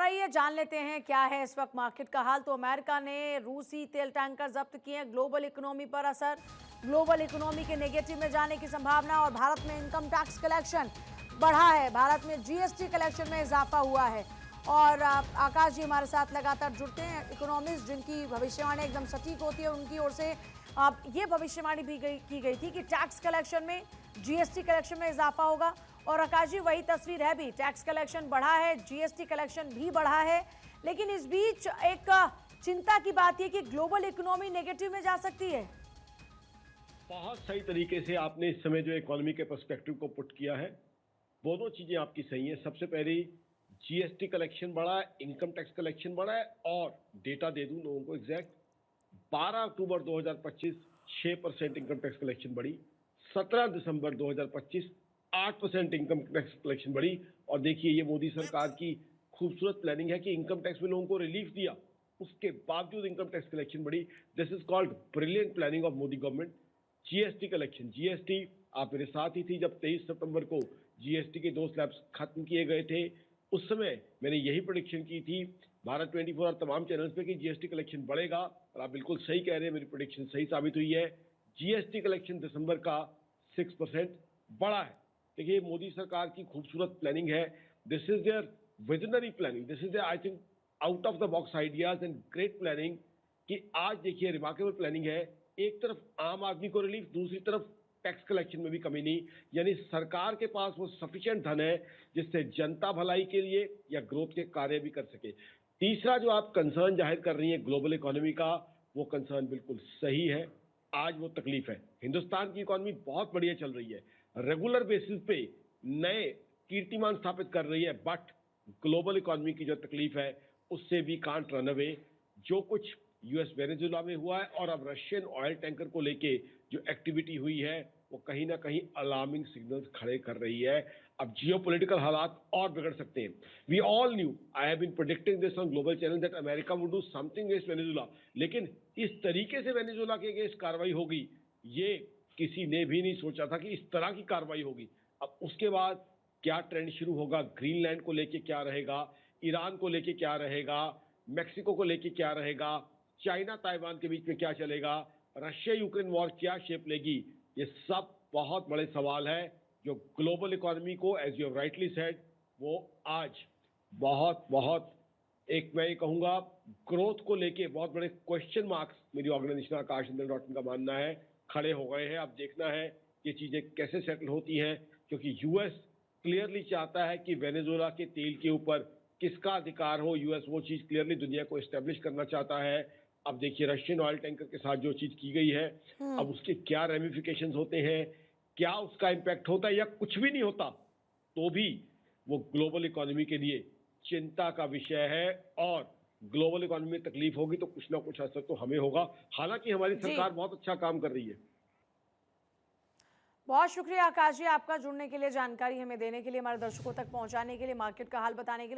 आइए जान लेते हैं क्या है इस वक्त मार्केट का हाल। तो अमेरिका ने रूसी तेल टैंकर जब्त किए हैं। ग्लोबल इकोनॉमी पर असर, ग्लोबल इकोनॉमी के नेगेटिव में जाने की संभावना। और भारत में इनकम टैक्स कलेक्शन बढ़ा है, भारत में जीएसटी कलेक्शन में इजाफा हुआ है। और आकाश जी हमारे साथ लगातार जुड़ते हैं, इकोनॉमिस्ट जिनकी भविष्यवाणी एकदम सटीक होती है, उनकी ओर से ये भविष्यवाणी भी की गई थी कि टैक्स कलेक्शन में, जीएसटी कलेक्शन में इजाफा होगा। और आकाश जी वही तस्वीर है भी, टैक्स कलेक्शन बढ़ा है, जीएसटी कलेक्शन भी बढ़ा है। लेकिन इस बीच एक चिंता की बात यह कि ग्लोबल इकोनॉमी नेगेटिव में जा सकती है। बहुत सही तरीके से आपने इस समय जो इकोनॉमी के पर्सपेक्टिव को पुट किया है, दोनों चीजें आपकी सही हैं। सबसे पहले जीएसटी कलेक्शन बढ़ा है, इनकम टैक्स कलेक्शन बढ़ा है। और डेटा दे दूं लोगों को एग्जैक्ट, 12 अक्टूबर 2025 6% इनकम टैक्स कलेक्शन बढ़ी, 17 दिसंबर 2025 8% इनकम टैक्स कलेक्शन बढ़ी। और देखिए ये मोदी सरकार की खूबसूरत प्लानिंग है कि इनकम टैक्स में लोगों को रिलीफ दिया, उसके बावजूद इनकम टैक्स कलेक्शन बढ़ी। This is called brilliant planning of Modi government. GST collection, GST आप मेरे साथ ही थी जब 23 सितंबर को जीएसटी के 2 स्लैब्स खत्म किए गए थे। उस समय मैंने यही प्रेडिक्शन की थी भारत 24 और तमाम चैनल्स पे कि जीएसटी कलेक्शन बढ़ेगा, और आप बिल्कुल सही कह रहे हैं, मेरी प्रेडिक्शन सही साबित हुई है। जीएसटी कलेक्शन दिसंबर का 6% बढ़ा है। देखिए मोदी सरकार की खूबसूरत प्लानिंग है। This is their visionary planning, this is their I think out of the box ideas and great planning. कि आज देखिए रिमार्केबल प्लानिंग है, एक तरफ आम आदमी को रिलीफ, दूसरी तरफ टैक्स कलेक्शन में भी कमी नहीं। यानी सरकार के पास वो सफिशिएंट धन है जिससे जनता भलाई के लिए या ग्रोथ के कार्य भी कर सके। तीसरा जो आप कंसर्न जाहिर कर रही है ग्लोबल इकोनॉमी का, वो कंसर्न बिल्कुल सही है। आज वो तकलीफ है, हिंदुस्तान की इकोनॉमी बहुत बढ़िया चल रही है, रेगुलर बेसिस पे नए कीर्तिमान स्थापित कर रही है, बट ग्लोबल इकोनॉमी की जो तकलीफ है उससे भी कांट रन अवे। जो कुछ यूएस वेनेजुला में हुआ है और अब रशियन ऑयल टैंकर को लेके जो एक्टिविटी हुई है वो कहीं ना कहीं अलार्मिंग सिग्नल्स खड़े कर रही है। अब जियोपॉलिटिकल हालात और बिगड़ सकते हैं। We all knew, I have been predicting this on global channel that America would do something against Venezuela, लेकिन इस तरीके से वेनेजुला के अगेंस्ट कार्रवाई होगी ये किसी ने भी नहीं सोचा था कि इस तरह की कार्रवाई होगी। अब उसके बाद क्या ट्रेंड शुरू होगा, ग्रीनलैंड को लेके क्या रहेगा, ईरान को लेके क्या रहेगा, मैक्सिको को लेके क्या रहेगा, चाइना ताइवान के बीच में क्या चलेगा, रशिया यूक्रेन वॉर क्या शेप लेगी, ये सब बहुत बड़े सवाल है जो ग्लोबल इकोनॉमी को, एज यू राइटली सेड, वो आज बहुत बहुत एक मैं ये कहूंगा ग्रोथ को लेके बहुत बड़े क्वेश्चन मार्क्स मेरी ऑर्गेनाइजेशन आकाश का मानना है खड़े हो गए हैं। अब देखना है ये चीजें कैसे सेटल होती हैं, क्योंकि यूएस क्लियरली चाहता है कि वेनेजुएला के तेल के ऊपर किसका अधिकार हो। यूएस वो चीज क्लियरली दुनिया को एस्टेब्लिश करना चाहता है। अब देखिए रशियन ऑयल टैंकर के साथ जो चीज की गई है, अब उसके क्या रेमिफिकेशंस होते हैं, क्या उसका इंपैक्ट होता है या कुछ भी नहीं होता तो भी वो ग्लोबल इकोनॉमी के लिए चिंता का विषय है। और ग्लोबल इकोनॉमी में तकलीफ होगी तो कुछ ना कुछ असर तो हमें होगा। हालांकि हमारी सरकार बहुत अच्छा काम कर रही है। बहुत शुक्रिया आकाश जी आपका जुड़ने के लिए, जानकारी हमें देने के लिए, हमारे दर्शकों तक पहुंचाने के लिए, मार्केट का हाल बताने के लिए।